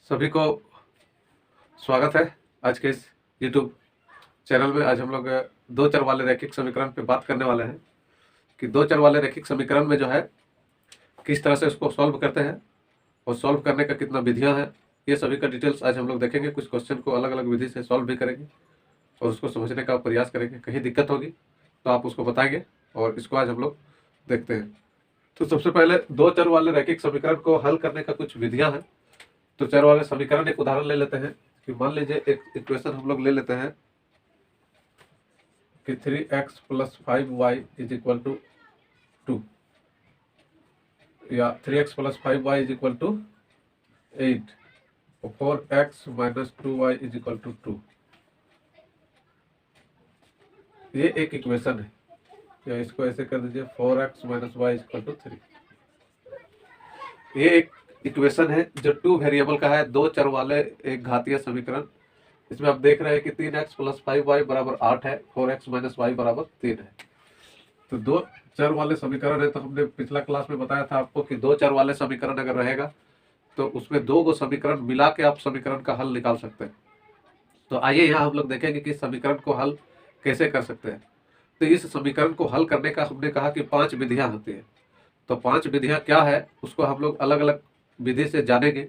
सभी को स्वागत है आज के इस YouTube चैनल में। आज हम लोग दो चर वाले रैखिक समीकरण पे बात करने वाले हैं कि दो चर वाले रैखिक समीकरण में जो है किस तरह से उसको सॉल्व करते हैं और सॉल्व करने का कितना विधियां हैं, ये सभी का डिटेल्स आज हम लोग देखेंगे। कुछ क्वेश्चन को अलग अलग विधि से सॉल्व भी करेंगे और उसको समझने का प्रयास करेंगे। कहीं दिक्कत होगी तो आप उसको बताएंगे और इसको आज हम लोग देखते हैं। तो सबसे पहले दो चर वाले रैखिक समीकरण को हल करने का कुछ विधियां हैं। तो चर वाले समीकरण एक उदाहरण ले लेते हैं कि मान लीजिए एक इक्वेशन हम लोग ले लेते हैं कि 3x + 5y = 2 या 3x + 5y = 8 और 4x - 2y = 2। ये एक इक्वेशन है, या इसको ऐसे कर दीजिए 4x - y = 3। ये एक इक्वेशन है जो टू वेरिएबल का है, दो चर वाले एक घातीय समीकरण। इसमें आप देख रहे हैं कि 3x + 5y = 8 है, 4x - y = 3 है। तो दो चर वाले समीकरण है। तो हमने पिछला क्लास में बताया था आपको कि दो चर वाले समीकरण अगर रहेगा तो उसमें दो गो समीकरण मिला के आप समीकरण का हल निकाल सकते हैं। तो आइए यहाँ हम लोग देखेंगे कि समीकरण को हल कैसे कर सकते हैं। तो इस समीकरण को हल करने का हमने कहा कि 5 विधियां होती है। तो 5 विधियां क्या है उसको हम लोग अलग अलग विधि से जानेंगे।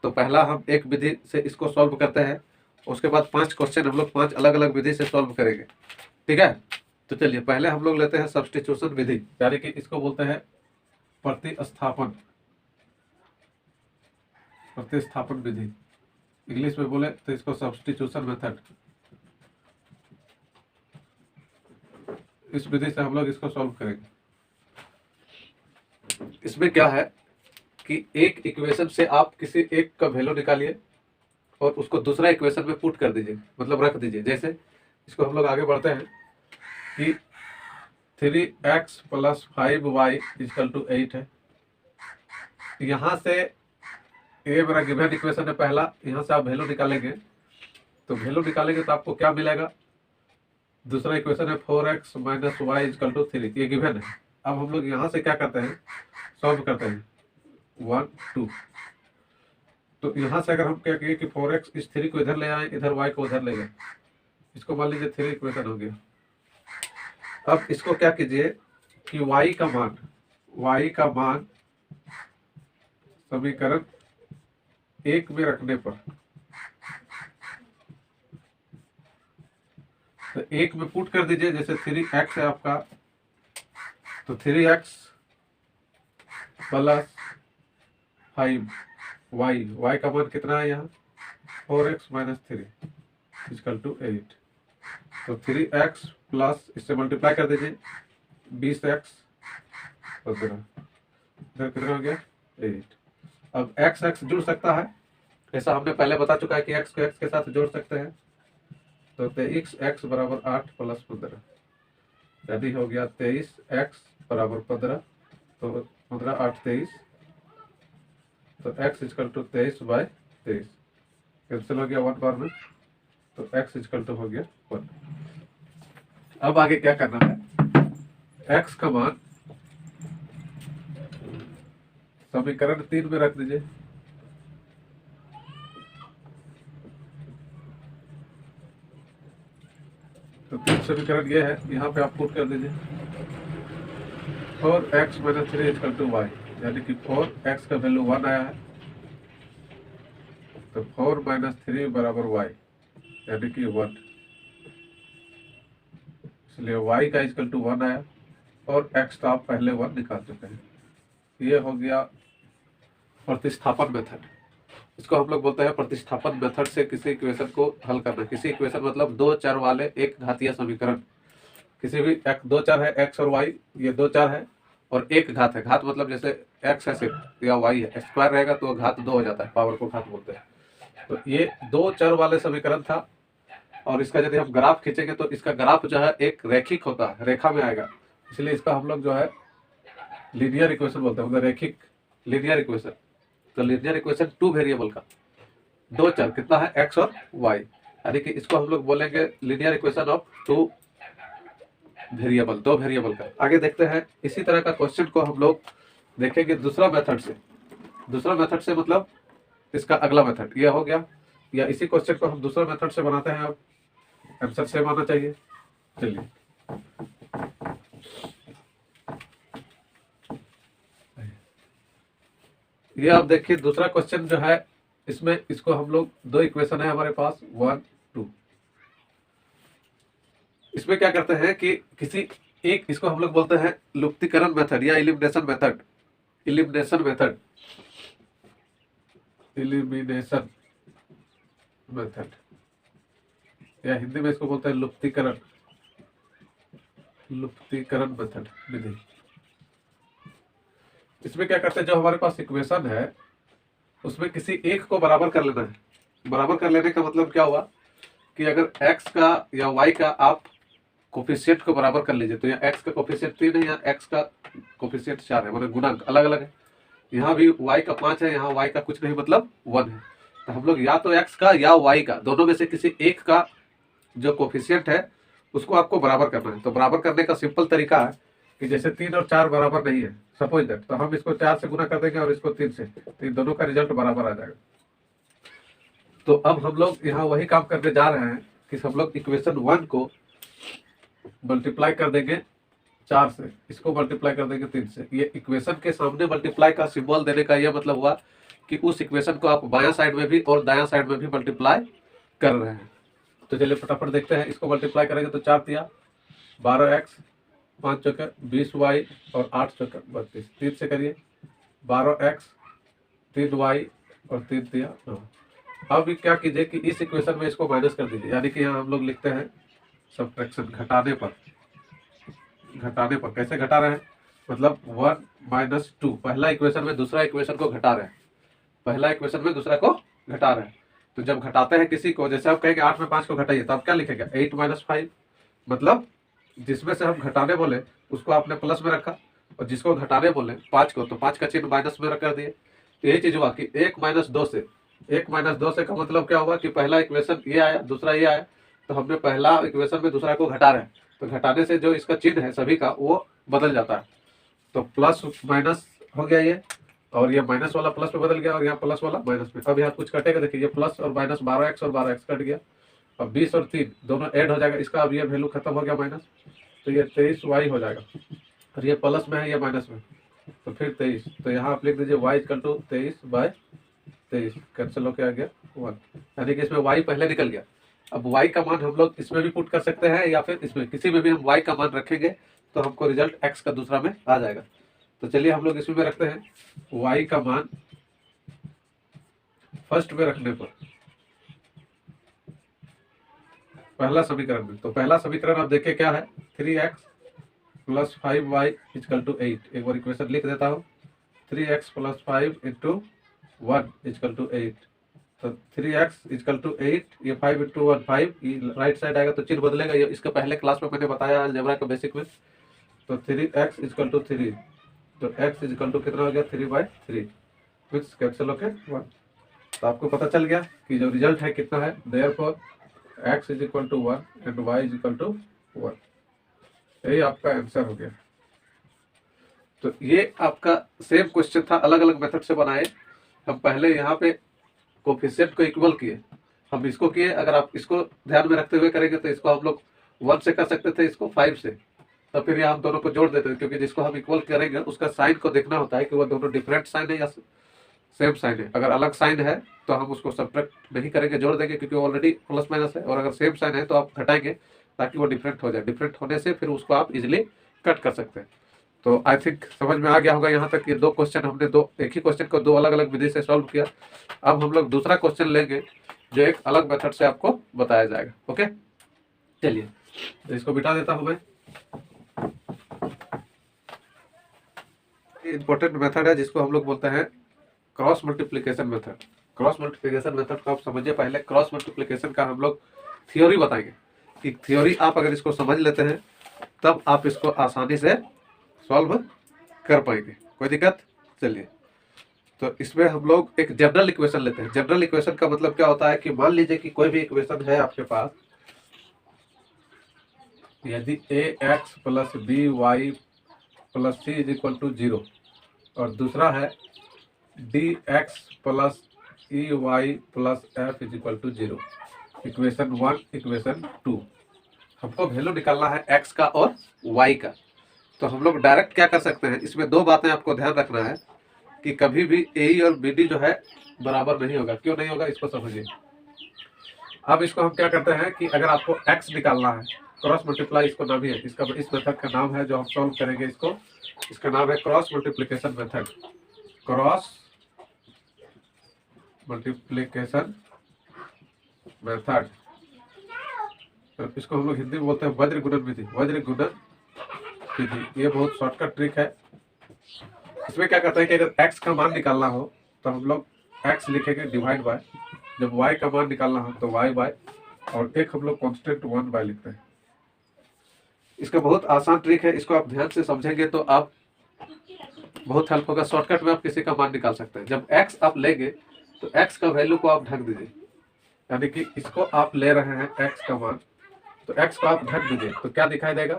तो पहला हम एक विधि से इसको सॉल्व करते हैं, उसके बाद 5 क्वेश्चन हम लोग 5 अलग अलग विधि से सॉल्व करेंगे। ठीक है, तो चलिए पहले हम लोग लेते हैं सब्स्टिट्यूशन विधि, यानी कि इसको बोलते हैं प्रतिस्थापन विधि। इंग्लिश में बोले तो इसको सब्स्टिट्यूशन मेथड। इस विधि से हम लोग इसको सॉल्व करेंगे। इसमें क्या है कि एक इक्वेशन से आप किसी एक का वैल्यू निकालिए और उसको दूसरा इक्वेशन में पुट कर दीजिए, मतलब रख दीजिए। जैसे इसको हम लोग आगे बढ़ते हैं कि 3x + 5y = 8 है। यहाँ से ये मेरा गिवन इक्वेशन है पहला, यहाँ से आप वैल्यू निकालेंगे। तो वैल्यू निकालेंगे तो आपको क्या मिलेगा, दूसरा इक्वेशन है 4x - y = 3, ये गिवन है। अब हम लोग यहाँ से क्या करते हैं, सॉल्व करते हैं 1 2। तो यहाँ से अगर हम क्या किए कि 4x इस 3 को इधर ले आए, इधर y को उधर ले गए, इसको मान लीजिए 3 इक्वेशन हो गया। अब इसको क्या कीजिए कि y का मान समीकरण 1 में रखने पर, तो 1 में पुट कर दीजिए। जैसे 3x है आपका, तो 3x + 5y, y का मान कितना है यहाँ 4x - 3 = 8। तो 3x प्लस इससे मल्टीप्लाई कर दीजिए 20x 15, इधर कितना हो गया 8। अब x जुड़ सकता है, ऐसा हमने पहले बता चुका है कि x को x के साथ जोड़ सकते हैं। तो 23x = 8 + 15, यानी हो गया 23x = 15। तो 15 8 23, तो x = 23/23, कैंसिल हो गया 1 बार में, तो x = हो गया 1। अब आगे क्या करना है, x का मान समीकरण 3 में रख दीजिए। तो 3 समीकरण ये है, यहाँ पे आप पुट कर दीजिए 4x - 3 = y, यानी कि 4x का वैल्यू 1 आया है, तो 4 - 3 = y, यानी कि 1, इसलिए y का = 1 आया और x तो आप पहले 1 निकाल चुके हैं। ये हो गया प्रतिस्थापन मेथड। इसको हम लोग बोलते हैं प्रतिस्थापन मेथड से किसी इक्वेशन को हल करना। किसी इक्वेशन मतलब दो चर वाले एक घातीय समीकरण, किसी भी दो चर है x और y, ये दो चर है और एक घात है। घात मतलब जैसे x है सिर्फ या y है, स्क्वायर रहेगा तो घात 2 हो जाता है, पावर को घात बोलते हैं। तो ये दो चर वाले समीकरण था और इसका यदि हम ग्राफ खींचेंगे तो इसका ग्राफ जो है एक रैखिक होता है, रेखा में आएगा, इसलिए इसका हम लोग जो है लीनियर इक्वेशन बोलते हैं, मतलब रैखिक लीनियर इक्वेशन। तो लीनियर इक्वेशन टू वेरिएबल का, दो चर कितना है x और y, यानी कि इसको हम लोग बोलेंगे linear equation of two variable, दो वेरिएबल का। आगे देखते हैं इसी तरह का क्वेश्चन को हम लोग देखेंगे दूसरा मेथड से। दूसरा मेथड से मतलब इसका अगला मेथड ये हो गया। या इसी क्वेश्चन को हम दूसरा मेथड से बनाते हैं, अब आंसर सेम आना चाहिए। चलिए ये आप देखिए दूसरा क्वेश्चन जो है, इसमें इसको हम लोग दो इक्वेशन है हमारे पास 1 2। इसमें क्या करते हैं कि किसी एक, इसको हम लोग बोलते हैं लुप्तीकरण मेथड या elimination method. Elimination method, elimination method, या हिंदी में इसको बोलते हैं लुप्तीकरण, लुप्तीकरण मेथड विधि। इसमें क्या करते हैं, जो हमारे पास इक्वेशन है उसमें किसी एक को बराबर कर लेना है। बराबर कर लेने का मतलब क्या हुआ कि अगर x का या y का आप कोफिशिएंट को बराबर कर लीजिए, तो यहाँ x का कोफिशिएंट 3 है, यहाँ x का कोफिशिएंट 4 है, मतलब गुणांक अलग अलग है। यहाँ भी y का 5 है, यहाँ y का कुछ नहीं मतलब 1 है। तो हम लोग या तो x का या y का दोनों में से किसी एक का जो कोफिशिएंट है उसको आपको बराबर करना है। तो बराबर करने का सिंपल तरीका है कि जैसे 3 और 4 बराबर नहीं है, सपोज दैट, तो हम इसको 4 से गुना कर देंगे और इसको 3 से, तो इन दोनों का रिजल्ट बराबर आ जाएगा। तो अब हम लोग यहाँ वही काम करने जा रहे हैं कि हम लोग इक्वेशन 1 को मल्टीप्लाई कर देंगे 4 से, इसको मल्टीप्लाई कर देंगे 3 से। ये इक्वेशन के सामने मल्टीप्लाई का सिंबल देने का यह मतलब हुआ कि उस इक्वेशन को आप बायां साइड में भी और दायां साइड में भी मल्टीप्लाई कर रहे हैं। तो चलिए फटाफट देखते हैं। इसको मल्टीप्लाई करेंगे तो 4 तिया 12x, 5 चौके 20y और 8 चौके 32। 3 से करिए 12x, 3y और 3 तिया 9। अब क्या कीजिए कि इस इक्वेशन में इसको माइनस कर दीजिए, यानी कि यहाँ हम लोग लिखते हैं सब्ट्रैक्शन, घटाने पर। घटाने पर कैसे घटा रहे हैं, मतलब 1 - 2, पहला इक्वेशन में दूसरा इक्वेशन को घटा रहे हैं, पहला इक्वेशन में दूसरा को घटा रहे हैं। तो जब घटाते हैं किसी को, जैसे आप कहेंगे 8 में 5 को घटाइए, तो आप क्या लिखेंगे 8 - 5, मतलब जिसमें से हम घटाने बोले उसको आपने प्लस में रखा, और जिसको घटाने बोले 5 को, तो 5 का चिन्ह माइनस में कर दिए। तो यही चीज हुआ कि 1 - 2 से, 1 - 2 से का मतलब क्या हुआ कि पहला इक्वेशन ये आया, दूसरा ये आया, तो हमने पहला इक्वेशन में दूसरा को घटा रहे हैं, तो घटाने से जो इसका चिन्ह है सभी का वो बदल जाता है। तो प्लस माइनस हो गया ये, और ये माइनस वाला प्लस में बदल गया, और यहाँ प्लस वाला माइनस में। अब यहाँ कुछ कटेगा, देखिए ये प्लस और माइनस 12x और 12x कट गया। अब 20 और 3 दोनों ऐड हो जाएगा इसका, अब ये वैल्यू खत्म हो गया माइनस, तो ये 23y हो जाएगा। और ये प्लस में है, ये माइनस में, तो फिर 23। तो यहाँ आप लिख दीजिए y = 23/23, कैंसिल होकर आ गया 1, यानी कि इसमें y पहले निकल गया। अब y का मान हम लोग इसमें भी पुट कर सकते हैं, या फिर इसमें किसी में भी हम y का मान रखेंगे तो हमको रिजल्ट x का दूसरा में आ जाएगा। तो चलिए हम लोग इसमें रखते हैं y का मान फर्स्ट में रखने पर, पहला समीकरण में। तो पहला समीकरण आप देखिए क्या है, 3x + 5y = 8। एक बार इक्वेशन लिख देता हूँ, 3x + 5 × 1 = 8। तो 3x = 8, ये 5 × 1 5, ये राइट साइड आएगा तो चिन्ह बदलेगा, ये इसका पहले क्लास में मैंने बताया अलजेब्रा का बेसिक में। तो 3x = 3, तो x = कितना हो गया 3/3, फिक्स कैंसिल होके 1। तो आपको पता चल गया कि जो रिजल्ट है कितना है, देयरफॉर x = 1 एंड y = 1। यही आपका आंसर हो गया। तो ये आपका सेम क्वेश्चन था, अलग अलग मेथड से बनाए। हम पहले यहाँ पे कोफिशिएंट को इक्वल किए, हम इसको किए। अगर आप इसको ध्यान में रखते हुए करेंगे तो इसको हम लोग 1 से कर सकते थे, इसको 5 से, तो फिर यहाँ हम दोनों को जोड़ देते थे, क्योंकि जिसको हम इक्वल करेंगे उसका साइन को देखना होता है कि वो दोनों डिफरेंट साइन है या सेम साइन है। अगर अलग साइन है तो हम उसको सब्ट्रैक्ट नहीं करेंगे, जोड़ देंगे, क्योंकि वो ऑलरेडी प्लस माइनस है। और अगर सेम साइन है तो आप घटाएंगे ताकि वो डिफरेंट हो जाए। डिफरेंट होने से फिर उसको आप इजिली कट कर सकते हैं। तो आई थिंक समझ में आ गया होगा यहाँ तक। ये दो क्वेश्चन हमने एक ही क्वेश्चन को दो अलग अलग विधि से सॉल्व किया। अब हम लोग दूसरा क्वेश्चन लेंगे जो एक अलग मेथड से आपको बताया जाएगा। ओके, चलिए तो इसको बिठा देता हूँ मैं। इंपॉर्टेंट मेथड है जिसको हम लोग बोलते हैं cross multiplication method. Cross multiplication method को आप समझिए। पहले क्रॉस मल्टीप्लिकेशन का हम लोग थ्योरी बताएंगे कि थ्योरी आप अगर इसको समझ लेते हैं तब आप इसको आसानी से सॉल्व कर पाएंगे, कोई दिक्कत। चलिए तो इसमें हम लोग एक जनरल इक्वेशन लेते हैं। जनरल इक्वेशन का मतलब क्या होता है कि मान लीजिए कि कोई भी इक्वेशन है आपके पास, यदि ax + by + c = 0 और दूसरा है dx + E Y plus F is equal to 0। Equation 1, equation 2। हमको वैल्यू निकालना है एक्स का और वाई का। तो हम लोग डायरेक्ट क्या कर सकते हैं, इसमें दो बातें आपको ध्यान रखना है कि कभी भी ए और बी डी जो है बराबर नहीं होगा। क्यों नहीं होगा इसको समझिए। अब इसको हम क्या करते हैं कि अगर आपको एक्स निकालना है, क्रॉस मल्टीप्लाई इसको नाम ही है, इसका इस मेथड का नाम है जो हम सॉल्व करेंगे इसको, इसका नाम है cross multiplication method. Cross multiplication method, तो इसको हम लोग हिंदी में बोलते हैं वज्र गुणन विधि। वज्र गुणन विधि ये बहुत शॉर्टकट ट्रिक है। इसमें क्या करते हैं कि अगर x का मान निकालना हो तो हम लोग x लिखेंगे डिवाइड बाय, जब y का मान निकालना हो तो y बाय, और एक हम लोग कांस्टेंट 1 बाय लिखते हैं। इसका बहुत आसान ट्रिक है, इसको आप ध्यान से समझेंगे तो आप बहुत हेल्प होगा। शॉर्टकट में आप किसी का मान निकाल सकते हैं। जब x आप लेंगे तो x का वैल्यू को आप ढक दीजिए, यानी कि इसको आप ले रहे हैं x का मान, तो x को आप ढक दीजिए तो क्या दिखाई देगा,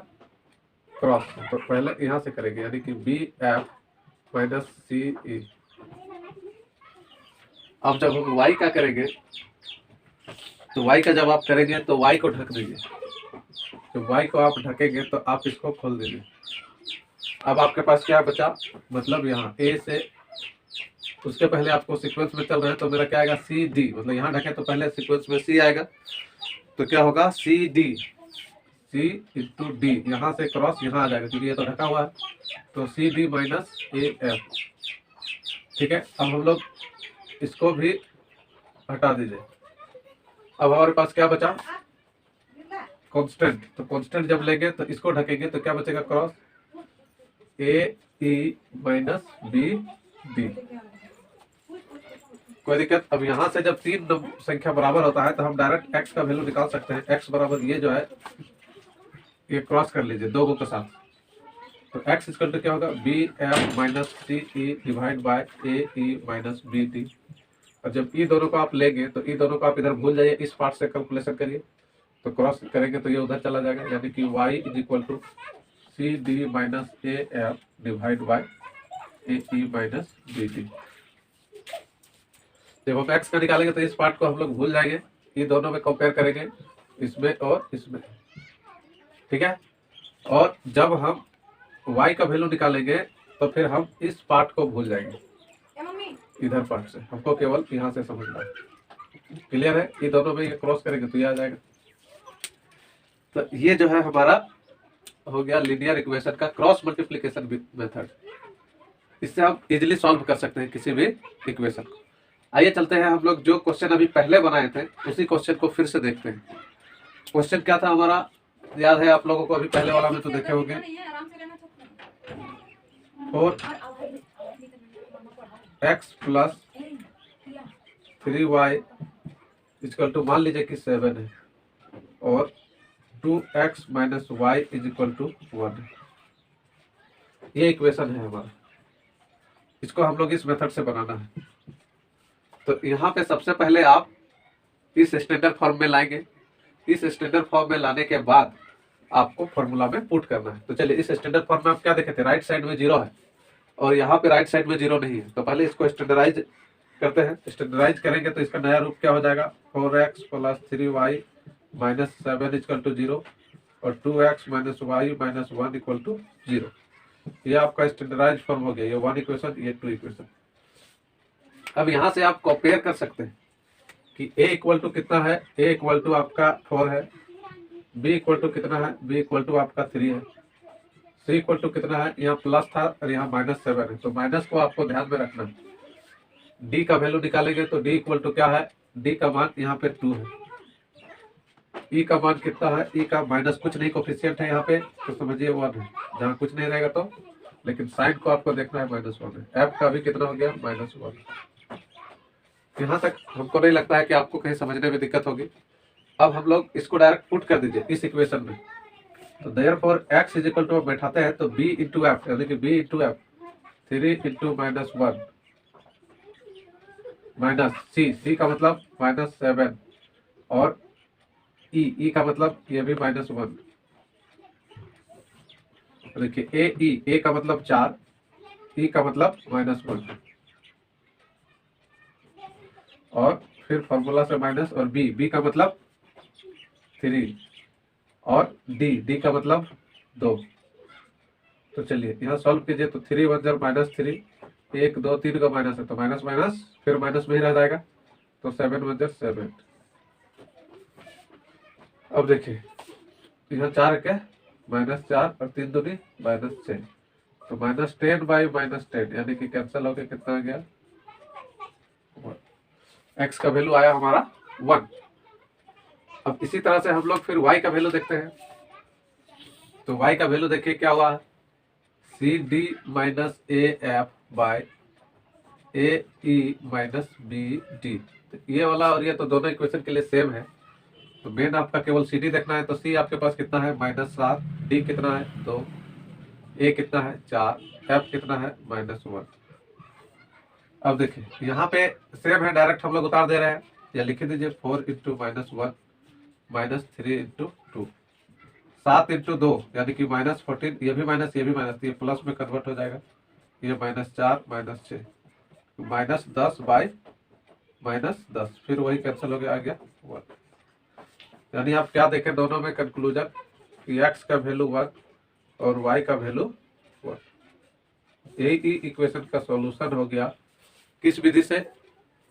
क्रॉस। तो पहले यहाँ से करेंगे, यानी कि बी एफ माइनस सी ई। अब जब हम y का करेंगे तो y का जब आप करेंगे तो y को ढक दीजिए। तो y को आप ढकेंगे तो आप इसको खोल दीजिए। अब आपके पास क्या बचा, मतलब यहाँ a से, उसके पहले आपको सीक्वेंस में चल रहे हैं तो मेरा क्या आएगा सी डी, मतलब यहाँ ढके तो पहले सीक्वेंस में c आएगा, तो क्या होगा सी डी, सी इंटू डी, यहाँ से क्रॉस यहाँ आ जाएगा क्योंकि ये तो ढका हुआ है, तो C D minus A F. ठीक है, अब हम लोग इसको भी हटा दीजिए। अब हमारे पास क्या बचा, कांस्टेंट। तो कांस्टेंट जब लेंगे तो इसको ढकेंगे तो क्या बचेगा, cross A E minus B D. कोई दिक्कत। अब यहाँ से जब तीन संख्या बराबर होता है तो हम डायरेक्ट x का वैल्यू निकाल सकते हैं। x बराबर ये जो है ये क्रॉस कर लीजिए दो को के साथ, तो x इक्वल टू क्या होगा, B F minus C E divide by A E minus B D. और जब ई दोनों को आप लेंगे तो ई दोनों को आप इधर भूल जाइए, इस पार्ट से कैलकुलेशन करिए, तो क्रॉस करेंगे तो ये उधर चला जाएगा, यानी कि y is equal to C D minus A F divide by A E minus B D. जब हम x का निकालेंगे तो इस पार्ट को हम लोग भूल जाएंगे, ये दोनों में कंपेयर करेंगे, इसमें और इसमें। ठीक है, और जब हम y का वैल्यू निकालेंगे तो फिर हम इस पार्ट को भूल जाएंगे, इधर पार्ट से हमको केवल यहाँ से समझना है। क्लियर है, ये दोनों में ये क्रॉस करेंगे तो ये आ जाएगा। तो ये जो है हमारा हो गया लीनियर इक्वेशन का क्रॉस मल्टीप्लिकेशन मेथड। इससे हम इजीली सॉल्व कर सकते हैं किसी भी इक्वेशन को। आइए चलते हैं, हम लोग जो क्वेश्चन अभी पहले बनाए थे उसी क्वेश्चन को फिर से देखते हैं। क्वेश्चन क्या था हमारा, याद है आप लोगों को, अभी पहले वाला में तो देखे होंगे। और x plus 3y equal to, मान लीजिए कि 7 है, और 2x minus y is equal to 1 है। ये इक्वेशन है हमारा, इसको हम लोग इस मेथड से बनाना है। तो यहाँ पे सबसे पहले आप इस स्टैंडर्ड फॉर्म में लाएंगे। इस स्टैंडर्ड फॉर्म में लाने के बाद आपको फॉर्मूला में पुट करना है। तो चलिए, इस स्टैंडर्ड फॉर्म में आप क्या देखे थे, राइट साइड में 0 है और यहाँ पे राइट साइड में 0 नहीं है। तो पहले इसको स्टैंडर्डाइज करते हैं। स्टैंडर्डाइज करेंगे तो इसका नया रूप क्या हो जाएगा, 4x plus 3y minus 7 equal to 0 और 2x minus y minus 1 equal to 0। ये आपका स्टैंडर्डाइज फॉर्म हो गया, ये 1 इक्वेशन, ये 2 इक्वेशन। अब यहाँ से आप कंपेयर कर सकते हैं कि a इक्वल टू कितना है, a इक्वल टू आपका 4 है, b इक्वल टू कितना है, b इक्वल टू आपका 3 है, c इक्वल टू कितना है, यहाँ प्लस था और यहाँ माइनस 7 है, तो माइनस को आपको ध्यान में रखना है। d का वैल्यू निकालेंगे तो d इक्वल टू क्या है, d का मान यहाँ पे 2 है, e का मान कितना है, e का माइनस कुछ नहीं, कोफिशिएंट है यहाँ पे तो समझिए 1 है, जहाँ कुछ नहीं रहेगा तो, लेकिन साइन को आपको देखना है -1 है। f का भी कितना हो गया, -1। यहाँ तक हमको नहीं लगता है कि आपको कहीं समझने में दिक्कत होगी। अब हम लोग इसको डायरेक्ट पुट कर दीजिए इस इक्वेशन में। तो therefore x is equal to बैठाते हैं तो b इंटू एफ, यानी कि b into F 3 into -1 minus c का मतलब -7 और e का मतलब ये भी -1। देखिए a का मतलब 4, e का मतलब -1। और फिर फॉर्मूला से माइनस, और बी का मतलब 3, और डी का मतलब 2। तो चलिए यहाँ सॉल्व कीजिए। तो 3 1 जब -3, 1 2 3 का माइनस है तो माइनस माइनस फिर माइनस में ही रह जाएगा। तो 7 1 जब 7। अब देखिए यहाँ 4 क्या, -4 और 3 दूनी -6, तो -10/-10 यानी कि कैंसिल होकर कितना आ गया, x का वैल्यू आया हमारा 1। अब इसी तरह से हम लोग फिर y का वैल्यू देखते हैं। तो y का वैल्यू देखिए क्या हुआ, CD - AF by AE - BD। तो ये वाला और ये तो दोनों इक्वेशन के लिए सेम है। तो मेन आपका केवल CD देखना है। तो C आपके पास कितना है, -7, D कितना है 2, A कितना है 4, F कितना है -1। अब देखिए यहाँ पे सेम है, डायरेक्ट हम लोग उतार दे रहे हैं, या लिख दीजिए 4 × -1 -3 × 2, 7 × 2 यानी कि -14, ये भी माइनस ये भी माइनस, ये प्लस में कन्वर्ट हो जाएगा, ये -4 -6, -10/-10, फिर वही कैंसिल हो गया, आ गया 1। यानी आप क्या देखें दोनों में कंक्लूजन कि x का वैल्यू 1 और y का वैल्यू 1। यही इक्वेशन का सॉल्यूशन हो गया किस विधि से,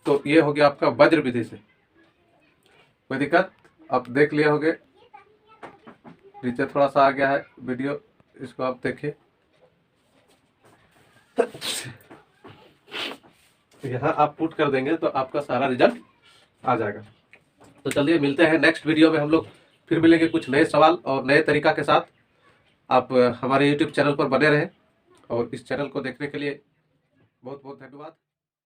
तो ये हो गया आपका वज्र विधि से। कोई दिक्कत, आप देख लिए होंगे, नीचे थोड़ा सा आ गया है वीडियो, इसको आप देखिए। यहाँ आप पुट कर देंगे तो आपका सारा रिजल्ट आ जाएगा। तो चलिए मिलते हैं नेक्स्ट वीडियो में, हम लोग फिर मिलेंगे कुछ नए सवाल और नए तरीका के साथ। आप हमारे YouTube चैनल पर बने रहें और इस चैनल को देखने के लिए बहुत बहुत धन्यवाद।